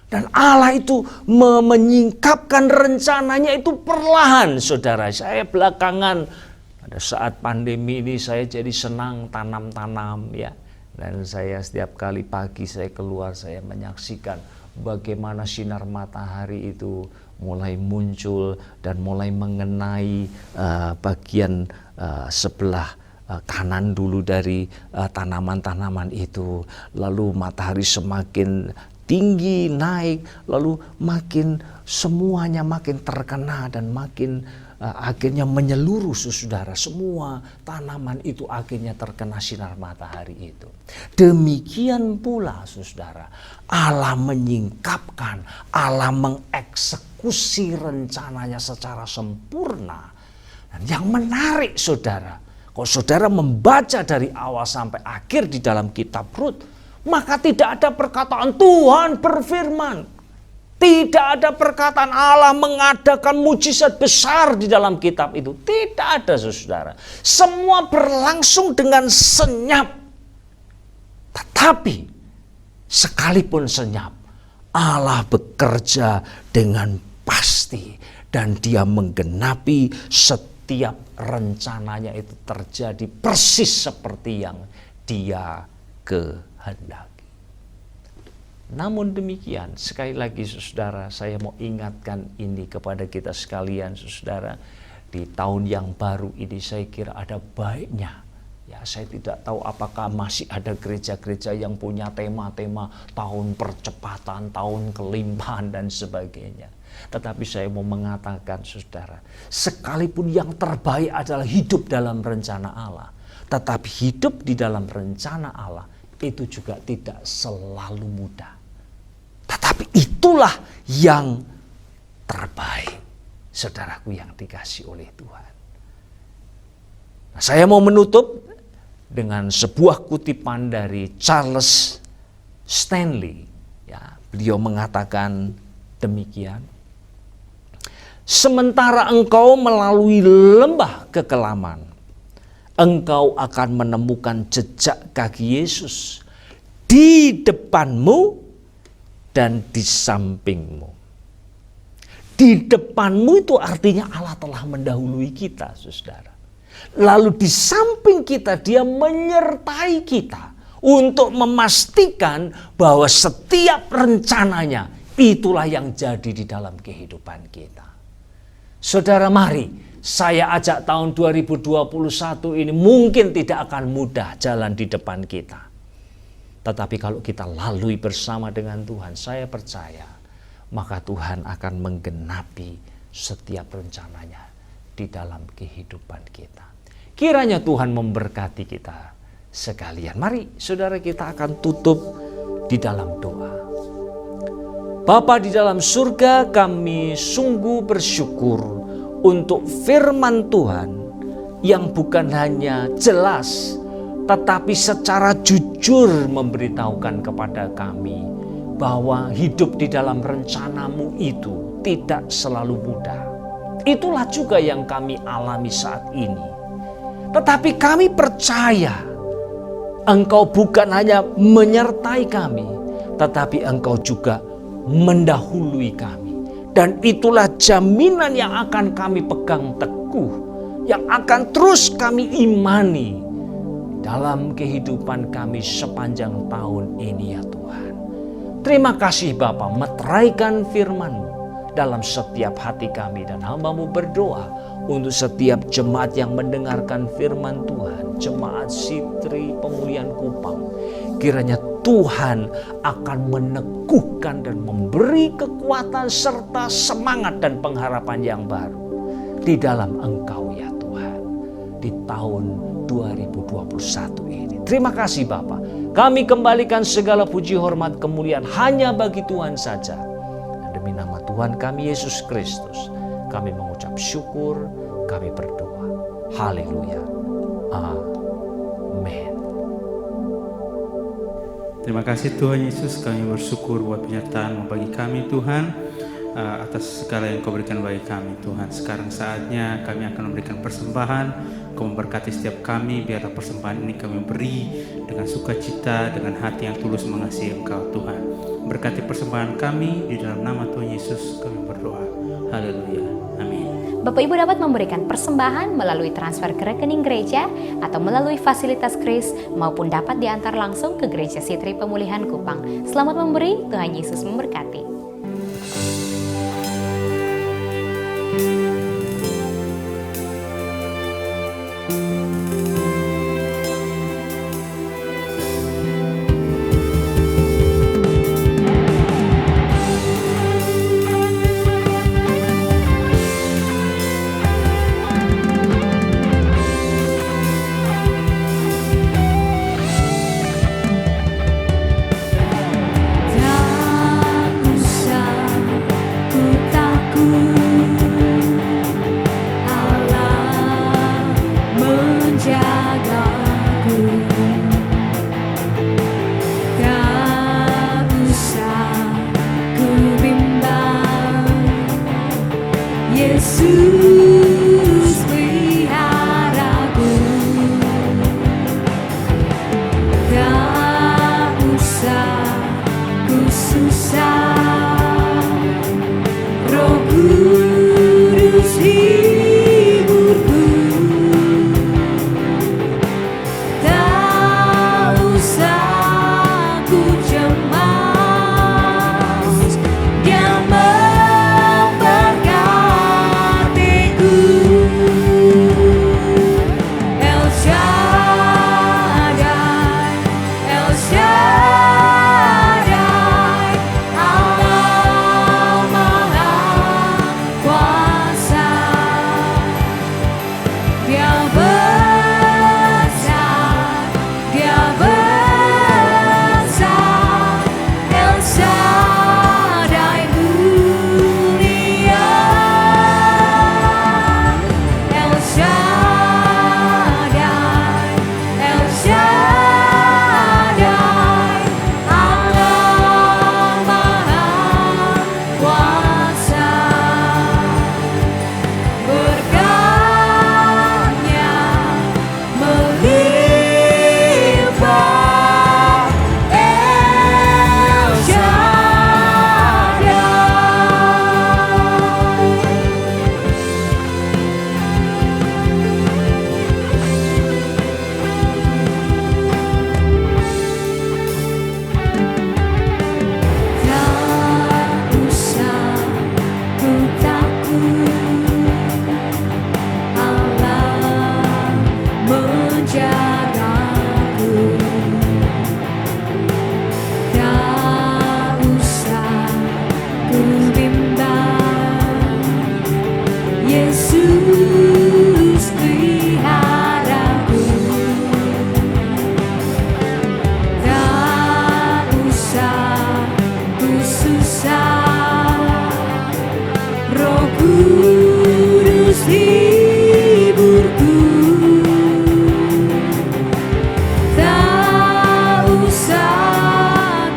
[SPEAKER 4] Dan Allah itu menyingkapkan rencananya itu perlahan, saudara. Saya belakangan pada saat pandemi ini saya jadi senang tanam-tanam, ya. Dan saya setiap kali pagi saya keluar, saya menyaksikan bagaimana sinar matahari itu mulai muncul dan mulai mengenai bagian sebelah kanan dulu dari tanaman-tanaman itu. Lalu matahari semakin tinggi, naik, lalu makin semuanya makin terkena dan makin akhirnya menyeluruh, saudara. Semua tanaman itu akhirnya terkena sinar matahari itu. Demikian pula, saudara, Allah menyingkapkan, Allah mengeksekusi rencananya secara sempurna. Dan yang menarik, saudara, kalau saudara membaca dari awal sampai akhir di dalam kitab Rut, maka tidak ada perkataan Tuhan berfirman. Tidak ada perkataan Allah mengadakan mujizat besar di dalam kitab itu. Tidak ada, saudara. Semua berlangsung dengan senyap. Tetapi sekalipun senyap, Allah bekerja dengan pasti. Dan dia menggenapi setiap rencananya itu terjadi persis seperti yang dia kehendaki. Namun demikian, sekali lagi, saudara, saya mau ingatkan ini kepada kita sekalian, saudara. Di tahun yang baru ini saya kira ada baiknya, ya, saya tidak tahu apakah masih ada gereja-gereja yang punya tema-tema tahun percepatan, tahun kelimpahan dan sebagainya. Tetapi saya mau mengatakan, saudara, sekalipun yang terbaik adalah hidup dalam rencana Allah, tetapi hidup di dalam rencana Allah itu juga tidak selalu mudah. Tetapi itulah yang terbaik, saudaraku yang dikasihi oleh Tuhan. Nah, saya mau menutup dengan sebuah kutipan dari Charles Stanley. Ya, beliau mengatakan demikian. Sementara engkau melalui lembah kekelaman, engkau akan menemukan jejak kaki Yesus di depanmu dan di sampingmu. Di depanmu itu artinya Allah telah mendahului kita, saudara. Lalu di samping kita dia menyertai kita untuk memastikan bahwa setiap rencananya itulah yang jadi di dalam kehidupan kita. Saudara, mari saya ajak tahun 2021 ini mungkin tidak akan mudah jalan di depan kita. Tetapi kalau kita lalui bersama dengan Tuhan, saya percaya maka Tuhan akan menggenapi setiap rencananya di dalam kehidupan kita. Kiranya Tuhan memberkati kita sekalian. Mari saudara, kita akan tutup di dalam doa. Bapa di dalam surga, kami sungguh bersyukur untuk firman Tuhan yang bukan hanya jelas, tetapi secara jujur memberitahukan kepada kami bahwa hidup di dalam rencanamu itu tidak selalu mudah. Itulah juga yang kami alami saat ini. Tetapi kami percaya Engkau bukan hanya menyertai kami, tetapi Engkau juga mendahului kami. Dan itulah jaminan yang akan kami pegang teguh, yang akan terus kami imani dalam kehidupan kami sepanjang tahun ini ya Tuhan. Terima kasih Bapa, meteraikan firman-Mu dalam setiap hati kami, dan hamba-Mu berdoa untuk setiap jemaat yang mendengarkan firman Tuhan, jemaat Sitri Pemulihan Kupang. Kiranya Tuhan akan meneguhkan dan memberi kekuatan serta semangat dan pengharapan yang baru di dalam Engkau ya Tuhan, di tahun 2021 ini. Terima kasih Bapa. Kami kembalikan segala puji, hormat, kemuliaan hanya bagi Tuhan saja. Dan demi nama Tuhan kami Yesus Kristus, kami mengucap syukur, kami berdoa. Haleluya. Amin.
[SPEAKER 5] Terima kasih Tuhan Yesus, kami bersyukur buat penyertaan bagi kami Tuhan, atas segala yang Kau berikan bagi kami Tuhan. Sekarang saatnya kami akan memberikan persembahan. Kau memberkati setiap kami, biarlah persembahan ini kami beri dengan sukacita, dengan hati yang tulus mengasihi Engkau Tuhan. Berkati persembahan kami, di dalam nama Tuhan Yesus kami berdoa. Haleluya. Amin.
[SPEAKER 1] Bapak Ibu dapat memberikan persembahan melalui transfer ke rekening gereja atau melalui fasilitas kris, maupun dapat diantar langsung ke Gereja Sitri Pemulihan Kupang. Selamat memberi, Tuhan Yesus memberkati.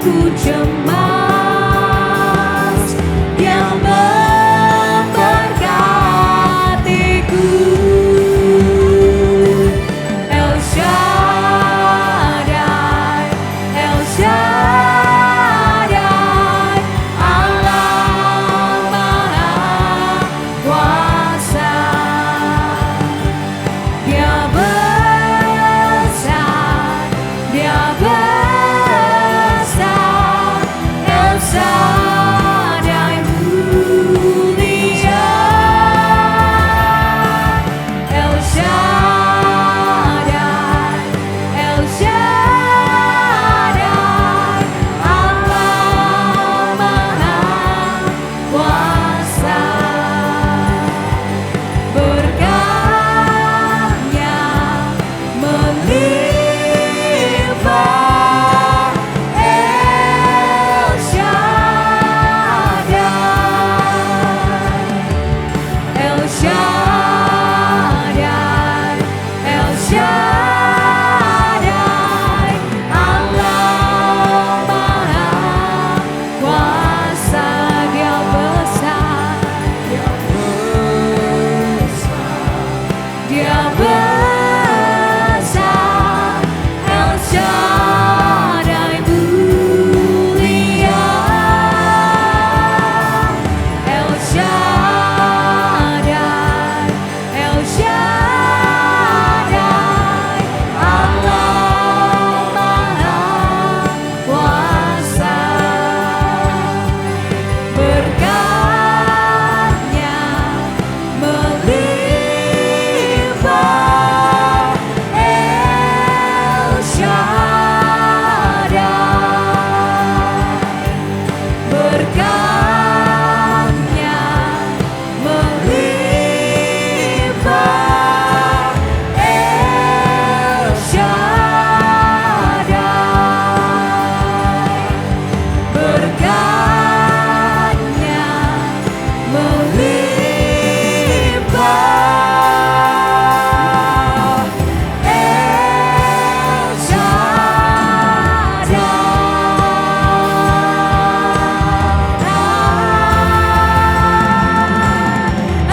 [SPEAKER 3] aku cemas, Dia memberkatiku. El Shaddai, El Shaddai, Allah Maha Kuasa. Dia besar, Dia besar, El Shaddai mulia, El Shaddai, El Shaddai, Allah Maha Kuasa. Berkatnya melimpah, El Shaddai, El Shaddai, El Shaddai, Allah Maha Kuasa. Dia besar, Dia besar, El Shaddai mulia, El Shaddai, El Shaddai, Allah Maha Kuasa. Berkatnya melimpah, El Shaddai. Berkatnya melimpah, El Shaddai. Berkatnya melimpah, El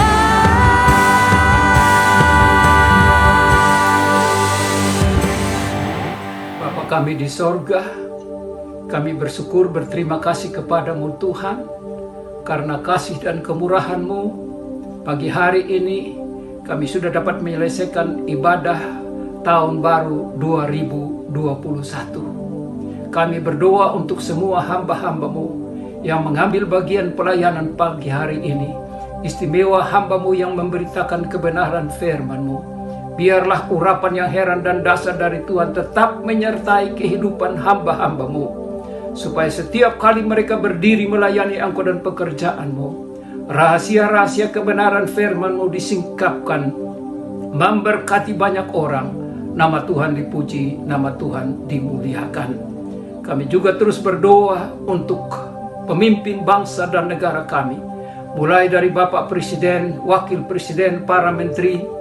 [SPEAKER 6] Bapa kami di sorga, kami bersyukur berterima kasih kepadamu Tuhan, karena kasih dan kemurahan-Mu. Pagi hari ini kami sudah dapat menyelesaikan ibadah tahun baru 2021. Kami berdoa untuk semua hamba-hamba-Mu yang mengambil bagian pelayanan pagi hari ini, istimewa hamba-Mu yang memberitakan kebenaran firman-Mu. Biarlah urapan yang heran dan dasar dari Tuhan tetap menyertai kehidupan hamba-hamba-Mu, supaya setiap kali mereka berdiri melayani Engkau dan pekerjaan-Mu, rahasia-rahasia kebenaran firman-Mu disingkapkan, memberkati banyak orang. Nama Tuhan dipuji, nama Tuhan dimuliakan. Kami juga terus berdoa untuk pemimpin bangsa dan negara kami, mulai dari Bapak Presiden, Wakil Presiden, para menteri,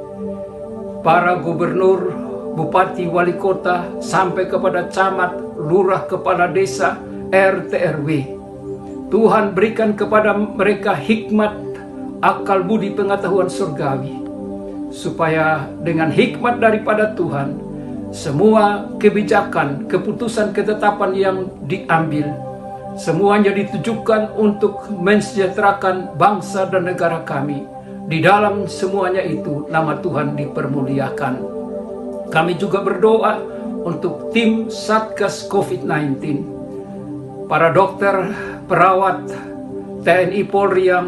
[SPEAKER 6] para gubernur, bupati, wali kota, sampai kepada camat, lurah, kepala desa, RT RW. Tuhan berikan kepada mereka hikmat, akal budi, pengetahuan surgawi, supaya dengan hikmat daripada Tuhan, semua kebijakan, keputusan, ketetapan yang diambil, semuanya ditujukan untuk mensejahterakan bangsa dan negara kami. Di dalam semuanya itu, nama Tuhan dipermuliakan. Kami juga berdoa untuk tim Satgas COVID-19, para dokter, perawat, TNI Polri yang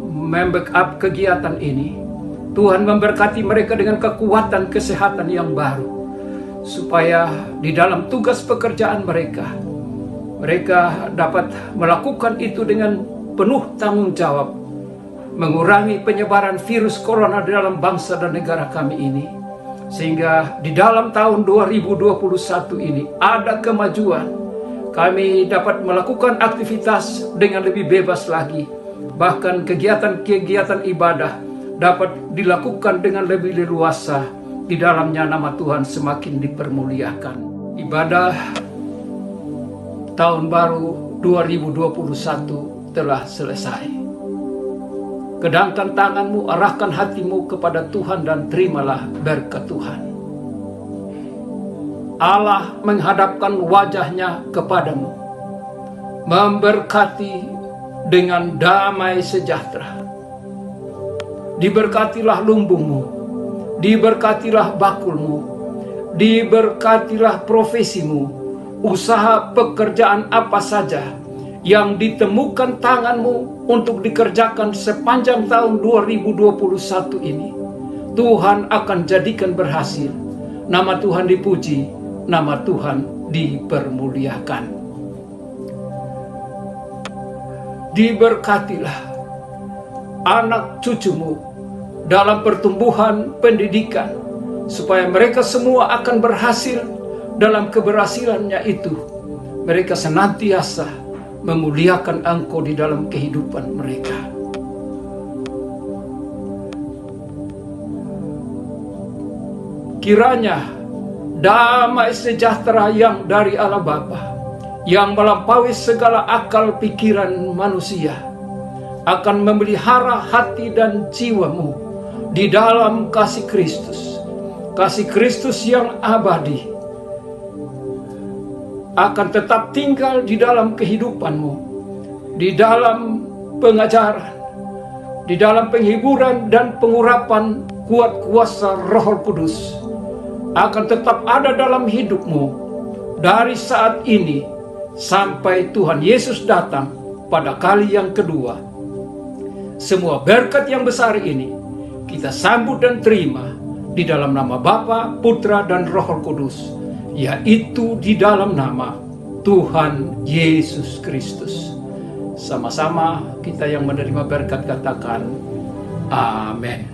[SPEAKER 6] membackup kegiatan ini. Tuhan memberkati mereka dengan kekuatan kesehatan yang baru, supaya di dalam tugas pekerjaan mereka dapat melakukan itu dengan penuh tanggung jawab, mengurangi penyebaran virus corona di dalam bangsa dan negara kami ini, sehingga di dalam tahun 2021 ini ada kemajuan. Kami dapat melakukan aktivitas dengan lebih bebas lagi, bahkan kegiatan-kegiatan ibadah dapat dilakukan dengan lebih leluasa. Di dalamnya nama Tuhan semakin dipermuliakan. Ibadah tahun baru 2021 telah selesai. Kedangkan tanganmu, arahkan hatimu kepada Tuhan dan terimalah berkat Tuhan. Allah menghadapkan wajahnya kepadamu, memberkati dengan damai sejahtera. Diberkatilah lumbungmu, diberkatilah bakulmu, diberkatilah profesimu, usaha pekerjaan apa saja yang ditemukan tanganmu untuk dikerjakan sepanjang tahun 2021 ini. Tuhan akan jadikan berhasil. Nama Tuhan dipuji, nama Tuhan dipermuliakan. Diberkatilah anak cucumu dalam pertumbuhan pendidikan, supaya mereka semua akan berhasil. Dalam keberhasilannya itu, mereka senantiasa memuliakan Engkau di dalam kehidupan mereka. Kiranya damai sejahtera yang dari Allah Bapa, yang melampaui segala akal pikiran manusia, akan memelihara hati dan jiwamu di dalam kasih Kristus yang abadi, akan tetap tinggal di dalam kehidupanmu, di dalam pengajaran, di dalam penghiburan dan pengurapan kuat kuasa Roh Kudus, akan tetap ada dalam hidupmu dari saat ini sampai Tuhan Yesus datang pada kali yang kedua. Semua berkat yang besar ini kita sambut dan terima di dalam nama Bapa, Putra, dan Roh Kudus, yaitu di dalam nama Tuhan Yesus Kristus. Sama-sama kita yang menerima berkat katakan amin.